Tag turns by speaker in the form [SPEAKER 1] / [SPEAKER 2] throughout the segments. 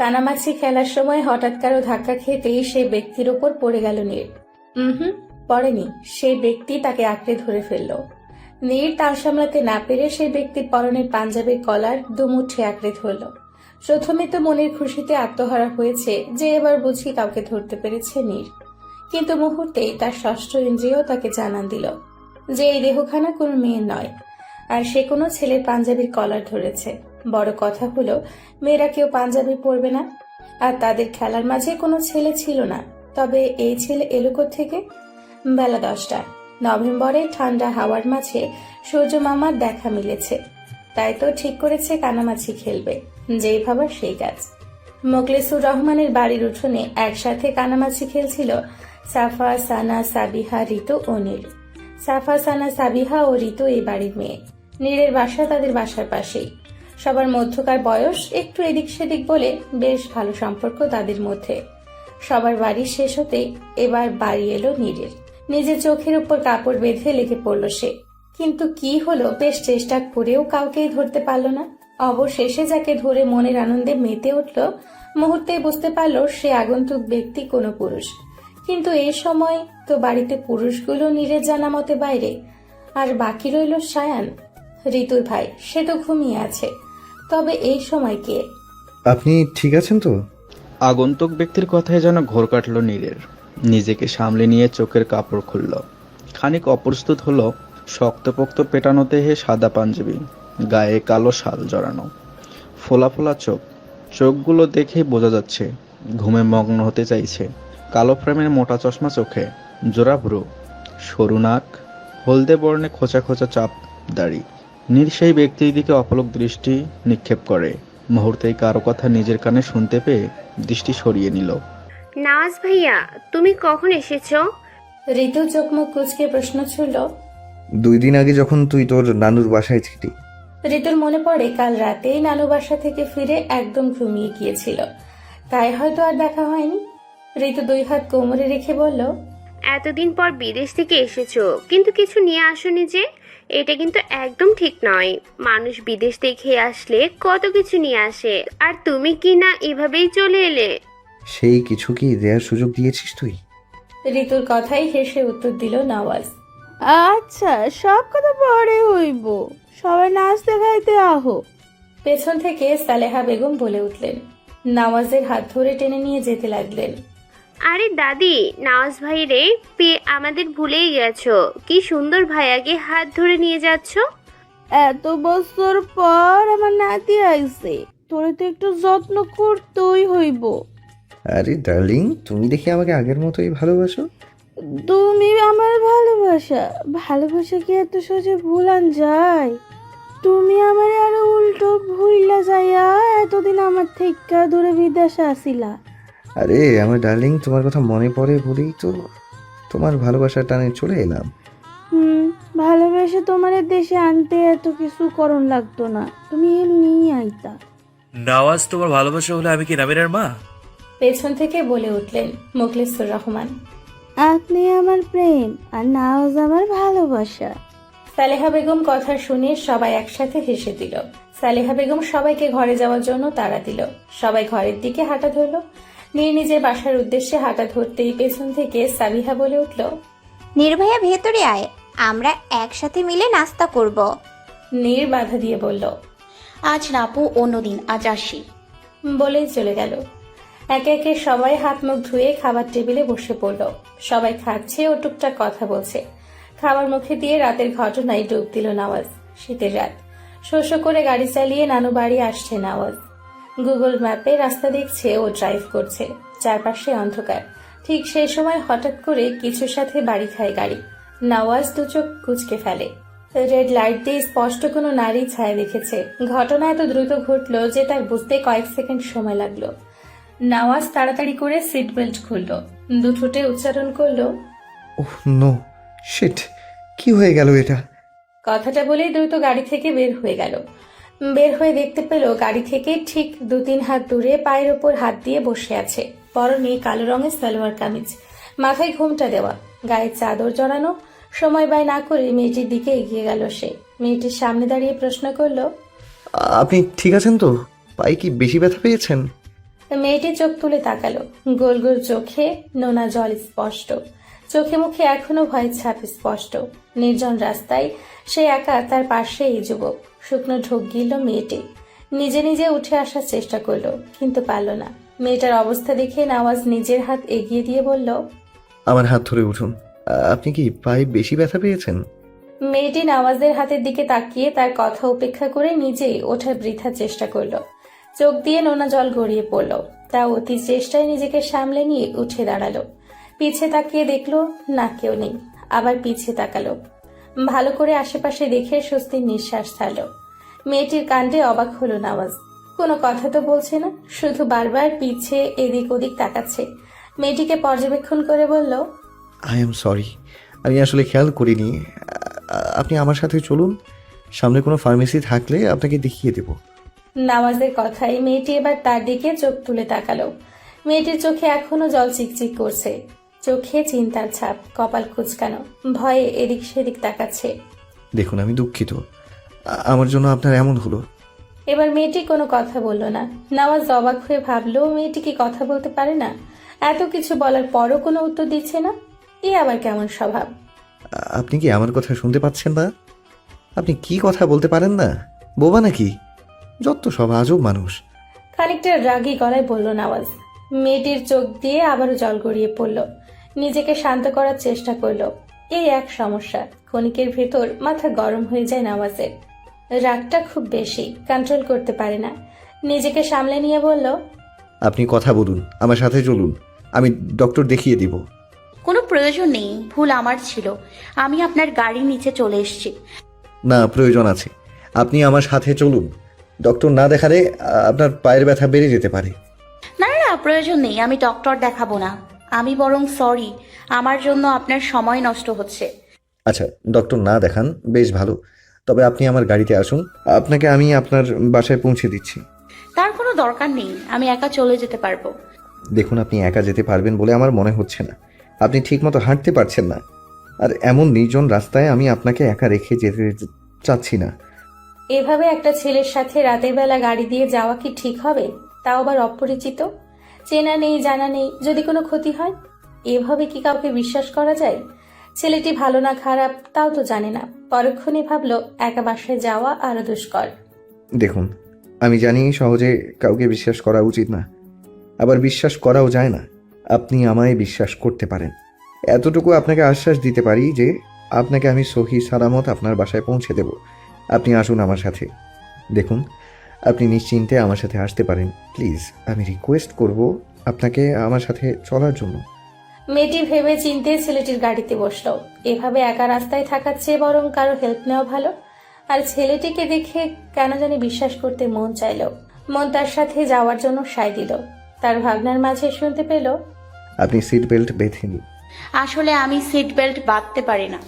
[SPEAKER 1] কানামাছি খেলার সময় হঠাৎ কারো ধাক্কা খেতেই সেই ব্যক্তির ওপর পড়ে গেল নীর। পড়েনি, সেই ব্যক্তি তাকে আঁকড়ে ধরে ফেলল। নীর তাল সামলাতে না পেরে সেই ব্যক্তির পরনের পাঞ্জাবির কলার দুমুঠে আঁকড়ে ধরল। প্রথমে তো মনের খুশিতে আত্মহারা হয়েছে যে এবার বুঝি কাউকে ধরতে পেরেছে নীর, কিন্তু মুহূর্তেই তার ষষ্ঠ ইন্দ্রিয় তাকে জানান দিল যে এই দেহখানা কোনো মেয়ের নয়, আর সে কোনো ছেলের পাঞ্জাবির কলার ধরেছে। বড় কথা হলো মেয়েরা কেউ পাঞ্জাবি পরবে না, আর তাদের খেলার মাঝে কোনো ছেলে ছিল না। তবে এই ছেলে এলো থেকে? বেলা 10টা, নভেম্বরে ঠান্ডা হাওয়ার মাঝে সূর্য মামার দেখা মিলেছে, তাই তো ঠিক করেছে কানামাছি খেলবে। যেই ভাবার সেই কাজ। মোখলেসুর রহমানের বাড়ির উঠোনে একসাথে কানামাছি খেলছিল সাফা, সানা, সাবিহা, ঋতু ও নীল। সাফা, সানা, সাবিহা ও ঋতু এই বাড়ির মেয়ে। নীলের বাসা তাদের বাসার পাশেই। সবার মধ্যকার বয়স, একটু এদিক সেদিক বলে বেশ ভালো সম্পর্ক তাদের মধ্যে। সবার বাড়ি শেষ হতেই এবার বাড়ি এলো নীরের। নিজের চোখের উপর কাপড় বেঁধে লেগে পড়ল সে, কিন্তু কি হলো বেশ চেষ্টা করেও কাউকেই ধরতে পারল না। অবশেষে যাকে ধরে মনের আনন্দে মেতে উঠল, মুহূর্তেই বুঝতে পারল সে আগন্তুক ব্যক্তি কোনো পুরুষ। কিন্তু এই সময় তো বাড়িতে পুরুষগুলো নীরের জানা মতে বাইরে, আর বাকি রইল সায়ান, ঋতুর ভাই। সে তো ঘুমিয়ে আছে। তবে এই সময় কে?
[SPEAKER 2] আপনি ঠিক আছেন তো?
[SPEAKER 3] আগন্তুক ব্যক্তির কথায় যেন ঘোর কাটল নীরের। নিজেকে সামলে নিয়ে চোখের কাপড় খুলল। খানিক অপ্রস্তুত হলো। শক্তপোক্ত পেটানো দেহে সাদা পাঞ্জাবি, গায়ে কালো শাল জড়ানো, ফোলা ফোলা চোখ। চোখগুলো দেখেই বোঝা যাচ্ছে ঘুমে মগ্ন হতে চাইছে। কালো ফ্রেমের মোটা চশমা চোখে, জোড়া ভ্রু, সরু নাক, হলদে বর্ণে খোঁচা খোঁচা চাপ দাড়ি। নীর সেই ব্যক্তির দিকে অপলক দৃষ্টি নিক্ষেপ করে। মুহূর্তেই কারো কথা নিজের কানে শুনতে পেয়ে দৃষ্টি সরিয়ে নিল।
[SPEAKER 4] নাজ ভাইয়া, তুমি কখন এসেছো?
[SPEAKER 1] ঋতু চোখ মুখ কুচকে প্রশ্ন ছুড়ল।
[SPEAKER 2] 2 দিন আগে যখন তুই তোর নানুর বাসায় ছিলি।
[SPEAKER 1] ঋতুর মনে পড়ে কাল রাতেই নানু বাসা থেকে ফিরে একদম ঘুমিয়ে গিয়েছিল, তাই হয়তো আর দেখা হয়নি। ঋতু 2 হাত কোমরে রেখে বলল,
[SPEAKER 4] এতদিন পর বিদেশ থেকে এসেছো, কিন্তু কিছু নিয়ে আসোনি যে? এটা কিন্তু একদম ঠিক নয়। মানুষ বিদেশ থেকে আসলে কত কিছু নিয়ে আসে, আর তুমি কি না এভাবেই চলে এলে?
[SPEAKER 2] সেই কিছু কি দেওয়ার সুযোগ দিয়েছিস তুই?
[SPEAKER 1] ঋতুর কথাই হেসে উত্তর দিল নওয়াজ।
[SPEAKER 5] আচ্ছা, সব কথা পরে হইব, সবাই নাচতে খাইতে আহো।
[SPEAKER 1] পেছন থেকে সালেহা বেগম বলে উঠলেন। নওয়াজের হাত ধরে টেনে নিয়ে যেতে লাগলেন।
[SPEAKER 4] আরে দাদি, নাজ ভাই রে পেয়ে আমাদের ভুলেই গেছো। কি সুন্দর ভাইয়াকে হাত ধরে নিয়ে যাচ্ছ।
[SPEAKER 5] এত বছর পর আমার নাতি আইছে, তোরে তো একটু যত্ন করতেই হইব।
[SPEAKER 2] আরে ডার্লিং, তুমি দেখি আমাকে আগের মতোই ভালোবাসো।
[SPEAKER 5] তুমি আমার ভালোবাসা, ভালোবাসা কি এত সহজে ভুলান যায়? তুমি আমার আরো উল্টো ভুইলা যাইয়া এতদিন আমার থেকে দূরে বিদেশে আসিলা।
[SPEAKER 2] আরে আমার ডার্লিং, তোমার কথা মনে পড়ে বলেই তো তোমার ভালোবাসার টানে চলে এলাম।
[SPEAKER 5] ভালোবেসে তোমার দেশে আনতে এত কিছু করণ লাগতো না, তুমি এমনি আইতা।
[SPEAKER 6] নওয়াজ তোমার ভালোবাসা হলে আমি কি নামিরার মা?
[SPEAKER 1] পেছন থেকে বলে উঠলেন মোখলেসুর রহমান।
[SPEAKER 5] আপনি আমার প্রেম, আর নাওজ আমার ভালোবাসা।
[SPEAKER 1] সালেহা বেগম কথা শুনে সবাই একসাথে হেসে দিল। সালেহা বেগম সবাইকে ঘরে যাওয়ার জন্য তাড়া দিল। সবাই ঘরের দিকে হাঁটা ধরল। নিজের বাসার উদ্দেশ্যে হাঁটা ধরতেই পেছন থেকে সাবিহা বলে উঠল,
[SPEAKER 7] নির্ভয়া ভেতরে আয়, আমরা একসাথে মিলে নাস্তা করব।
[SPEAKER 1] নীর বাধা দিয়ে বলল,
[SPEAKER 8] আজ না আপু, অন্যদিন, আজ আসি।
[SPEAKER 1] বলেই চলে গেল। একে একে সবাই হাত মুখ ধুয়ে খাবার টেবিলে বসে পড়ল। সবাই খাচ্ছে ও টুকটাক কথা বলছে। খাবার মুখে দিয়ে রাতের ঘটনায় ডুব দিল নওয়াজ। শীতের রাত, শোষ করে গাড়ি চালিয়ে নানু বাড়ি আসছে নওয়াজ। গুগল ম্যাপে রাস্তা দেখছে ও ড্রাইভ করছে। চারপাশে অন্ধকার। ঠিক সেই সময় হঠাৎ করে কিছুর সাথে বাড়ি খায় গাড়ি। নওয়াজ দু চোখ কুঁচকে ফেলে। রেড লাইট দিয়ে স্পষ্ট কোনো নারী ছায়া দেখেছে। ঘটনা এত দ্রুত ঘটল যে তার বুঝতে কয়েক সেকেন্ড সময় লাগলো। নওয়াজ তাড়াতাড়ি করে সিট বেল্ট খুলল, দুঠোঁটে উচ্চারণ করলো,
[SPEAKER 2] ওহ নো শিট, কি হয়ে গেল এটা?
[SPEAKER 1] কথাটা বলেই দ্রুত গাড়ি থেকে বের হয়ে গেল। বের হয়ে দেখতে পেল গাড়ি থেকে ঠিক 2-3 হাত দূরে পায়ের ওপর হাত দিয়ে বসে আছে। পরনে কালো রঙের সালোয়ার কামিজ, মাথায় ঘোমটা দেওয়া, গায়ে চাদর জড়ানো। সময় ব্যয় না করে মেয়েটির দিকে এগিয়ে গেল সে। মেয়েটির সামনে দাঁড়িয়ে প্রশ্ন করলো,
[SPEAKER 2] আপনি ঠিক আছেন তো? পায়ে কি বেশি ব্যথা পেয়েছেন?
[SPEAKER 1] মেয়েটি চোখ তুলে তাকালো। গোল গোল চোখে নোনা জল স্পষ্ট, চোখে মুখে এখনো ভয়ের ছাপ স্পষ্ট। নির্জন রাস্তায় সে একা, তার পাশে এই যুবক। শুকনো ঢোক গিলল মেয়েটি। নিজে নিজে উঠে আসার চেষ্টা করলো, কিন্তু পারল না। মেয়েটার অবস্থা দেখে নওয়াজ নিজের হাত এগিয়ে দিয়ে বলল,
[SPEAKER 2] আমার হাত ধরে উঠুন। আপনি কি পায়ে বেশি ব্যথা পেয়েছেন?
[SPEAKER 1] মেয়েটি নওয়াজের হাতের দিকে তাকিয়ে তার কথা উপেক্ষা করে নিজেই ওঠার বৃথা চেষ্টা করলো। চোখ দিয়ে নোনা জল গড়িয়ে পড়ল। তা অতি চেষ্টায় নিজেকে সামলে নিয়ে উঠে দাঁড়ালো। পিছে তাকিয়ে দেখলো না কেউ নেই। আবার পিছে তাকালো, ভালো করে আশেপাশে দেখে স্বস্তির নিঃশ্বাস ছাড়লো। মেয়েটির কাণ্ডে অবাক হলো নওয়াজ। কোনো কথা তো বলছে না, শুধু বারবার পিছে এদিক ওদিক তাকাচ্ছে। মেয়েটিকে পর্যবেক্ষণ করে বলল,
[SPEAKER 2] আই এম সরি, আমি আসলে খেয়াল করিনি। আপনি আমার সাথে চলুন, সামনে কোনো ফার্মেসি থাকলে আপনাকে দেখিয়ে দেব।
[SPEAKER 1] নওয়াজের কথায় মেয়েটি এবার তার দিকে চোখ তুলে তাকালো। মেয়েটির চোখে এখনো জল চিকচিক করছে, চোখে চিন্তার ছাপ, কপাল কুঁচকানো, ভয়ে এদিক সেদিক তাকাচ্ছে।
[SPEAKER 2] দেখুন, আমি দুঃখিত আমার জন্য আপনার এমন হলো।
[SPEAKER 1] এবার মেয়েটি কোনো কথা বলল না। নওয়াজ অবাক হয়ে ভাবলো, মেয়েটি কি কথা বলতে পারে না? এত কিছু বলার পরও কোনো উত্তর দিচ্ছে না, এ আবার কেমন স্বভাব?
[SPEAKER 2] আপনি কি আমার কথা শুনতে পাচ্ছেন না? আপনি কি কথা বলতে পারেন না? বোবা নাকি? যত সব আজব মানুষ।
[SPEAKER 1] খানিকটা রাগী গলায় বলল নওয়াজ। মেয়েটির চোখ দিয়ে আবারও জল গড়িয়ে পড়ল। নিজেকে শান্ত করার চেষ্টা করলো। এই এক সমস্যা, ক্ষণিকের ভেতর মাথা গরম হয়ে যায় নওয়াজের। রাগটা খুব বেশি, কন্ট্রোল করতে পারে না। নিজেকে সামলে নিয়ে বলল,
[SPEAKER 2] আপনি কথা বলুন, আমার সাথে চলুন, আমি ডক্টর দেখিয়ে দিব।
[SPEAKER 8] কোনো প্রয়োজন নেই, ভুল আমার ছিল। আমি আপনার গাড়ির নিচে চলে এসেছি।
[SPEAKER 2] না, প্রয়োজন আছে। আপনি আমার সাথে চলুন। ডক্টর না দেখালে আপনার পায়ের ব্যথা বেড়ে যেতে পারে।
[SPEAKER 8] না না না, প্রয়োজন নেই, আমি ডক্টর দেখাবো না। আমি বরং সরি, আমার জন্য আপনার সময় নষ্ট হচ্ছে।
[SPEAKER 2] আচ্ছা, ডক্টর না দেখান, বেশ ভালো। তবে আপনি আমার গাড়িতে আসুন, আপনাকে আমি আপনার বাসায় পৌঁছে দিচ্ছি।
[SPEAKER 8] তার কোনো দরকার নেই, আমি একা চলে যেতে পারবো।
[SPEAKER 2] দেখুন, আপনি একা যেতে পারবেন বলে আমার মনে হচ্ছে না। আপনি ঠিকমতো হাঁটতে পারছেন না, আর এমন নির্জন রাস্তায় আমি আপনাকে একা রেখে যেতে চাচ্ছি না।
[SPEAKER 1] এভাবে একটা ছেলের সাথে রাতের বেলা গাড়ি দিয়ে যাওয়া কি ঠিক হবে? তাও আবার অপরিচিত, চেনা নেই জানা নেই, যদি কোনো ক্ষতি হয়? এভাবে কি কাউকে বিশ্বাস করা যায়? ছেলেটি ভালো না খারাপ তাও তো জানে না। পরক্ষণে ভাবলো একা বাসায় যাওয়া আরো দুষ্কর।
[SPEAKER 2] দেখুন, আমি জানি সহজে কাউকে বিশ্বাস করা উচিত না, আবার বিশ্বাস করাও যায় না। আপনি আমায় বিশ্বাস করতে পারেন, এতটুকু আপনাকে আশ্বাস দিতে পারি যে আপনাকে আমি সহি সালামত আপনার বাসায় পৌঁছে দেব। আপনি আসুন আমার সাথে। দেখুন, আপনি নিশ্চিন্তে আমার সাথে আসতে পারেন। প্লিজ, আমি রিকোয়েস্ট করব আপনাকে আমার সাথে চলার জন্য।
[SPEAKER 1] মেয়েটি ভেবে চিন্তে ছেলেটির গাড়িতে বসলো। এভাবে একা রাস্তায় থাকার চেয়ে বরং কারো হেল্প নেওয়া ভালো। আর ছেলেটিকে দেখে কেন জানি বিশ্বাস করতে মন চাইলো। মন তার সাথে যাওয়ার জন্য সায় দিল। তার ভাবনার মাঝে শুনতে পেল,
[SPEAKER 2] আপনি সিট বেল্ট বেঁধে নিন।
[SPEAKER 8] আসলে আমি সিট বেল্ট বাঁধতে পারি না।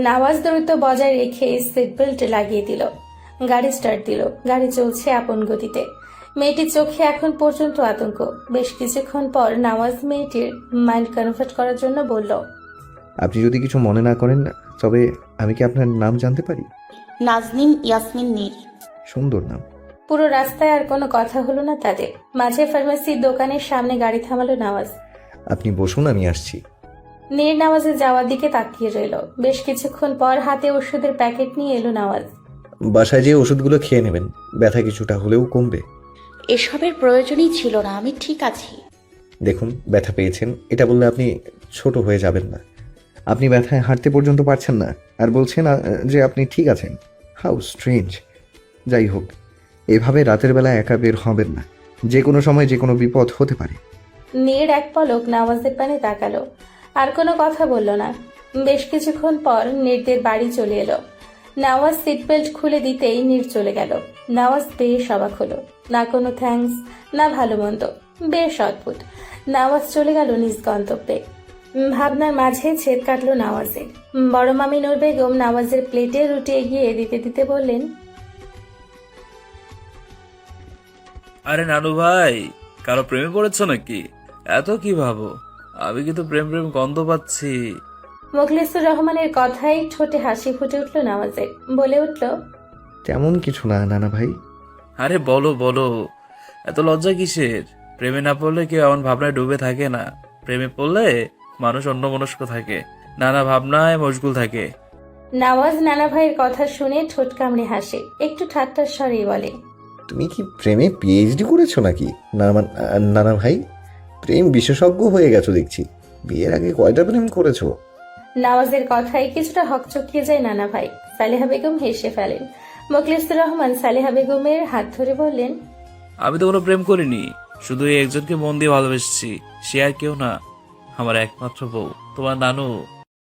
[SPEAKER 1] নওয়াজ দ্রুত বজায় রেখে সিট বেল্ট লাগিয়ে দিল। গাড়ি স্টার্ট দিল। গাড়ি চলছে আপন গতিতে। মেয়েটির চোখে এখন পর্যন্ত আতঙ্ক। বেশ কিছুক্ষণ পর নওয়াজ মেয়েটির মাইন্ড কনভার্ট করার জন্য বলল,
[SPEAKER 2] আপনি যদি কিছু মনে না করেন, তবে আমি কি আপনার নাম জানতে পারি?
[SPEAKER 8] নাজনীন ইয়াসমিন নীর।
[SPEAKER 2] সুন্দর নাম।
[SPEAKER 1] পুরো রাস্তায় আর কোনো কথা হলো না তাদের। মাঝে ফার্মেসির দোকানের সামনে গাড়ি থামালো নওয়াজ।
[SPEAKER 2] আপনি বসুন, আমি আসছি।
[SPEAKER 1] নীর নওয়াজের যাওয়ার দিকে তাকিয়ে রইল। বেশ কিছুক্ষণ পর হাতে ওষুধের প্যাকেট নিয়ে এলো নওয়াজ।
[SPEAKER 2] বাসায় যেয়ে ওষুধগুলো খেয়ে নেবেন, ব্যথা কিছুটা হলেও কমবে।
[SPEAKER 8] এসবের প্রয়োজনই ছিল না, আমি ঠিক আছি।
[SPEAKER 2] দেখুন, ব্যথা পেয়েছেন এটা বললে আপনি ছোট হয়ে যাবেন না। আপনি ব্যথায় হাঁটতে পর্যন্ত পারছেন না, আর বলছেন যে আপনি ঠিক আছেন। How strange. যাই হোক, এভাবে রাতের বেলা একা বের হবেন না, যে কোনো সময় যে কোনো বিপদ হতে পারে।
[SPEAKER 1] নীর এক পলক নওয়াজের পানে তাকালো, আর কোনো কথা বলল না। বেশ কিছুক্ষণ পর নীরদের বাড়ি চলে এলো। নওয়াজ সিট বেল্ট খুলে দিতেই নীর চলে গেল। নওয়াজ বেশ অবাক হলো। না কোনো থ্যাঙ্কস, না ভালো মন্দ, বেশ অদ্ভুত। নওয়াজ চলে গেল নিজ গন্তব্যে। ভাবনার মাঝে ছেদ কাটলো নওয়াজে। বড় মামি নূর বেগম নওয়াজের প্লেটে রুটি এগিয়ে দিতে দিতে বললেন,
[SPEAKER 6] আরে নানু ভাই, কারো প্রেমে পড়েছ নাকি? এত কি ভাবো, আমি কিন্তু প্রেম প্রেম গন্ধ পাচ্ছি।
[SPEAKER 1] মুখলিসুর রহমানের কথাই ঠোঁটে হাসি ফুটে উঠল নওয়াজের। বলে উঠল,
[SPEAKER 2] তেমন কিছু না নানা ভাই।
[SPEAKER 6] আরে বলো বলো, এত লজ্জা কিসের? প্রেমে না পড়লে কেউ এমন ভাবনায় ডুবে থাকে না। প্রেমে পড়লে মানুষ অন্যমনস্ক থাকে, নানা ভাবনায় মশগুল থাকে।
[SPEAKER 1] নওয়াজ নানা ভাইয়ের কথা শুনে ঠোঁট কামড়ে হাসে, একটু ঠাট্টার স্বরেই বলে,
[SPEAKER 2] তুমি কি প্রেমে পিএইচডি করেছো নাকি নানা ভাই? প্রেম বিশেষজ্ঞ হয়ে গেছো দেখছি। বিয়ের আগে কয়টা প্রেম করেছো?
[SPEAKER 1] নওয়াজের কথায় কিছুটা হকচকিয়ে যায় নানা ভাই। সালেহা বেগম হেসে ফেলেন। মোখলেসুর রহমান সালেহা বেগমের হাত ধরে বললেন,
[SPEAKER 6] আমি তো কোনো প্রেম করিনি, শুধু এই একজনকে মন দিয়ে ভালোবেসেছি। সে আর কেউ না, আমার একমাত্র বউ, তোমার নানু।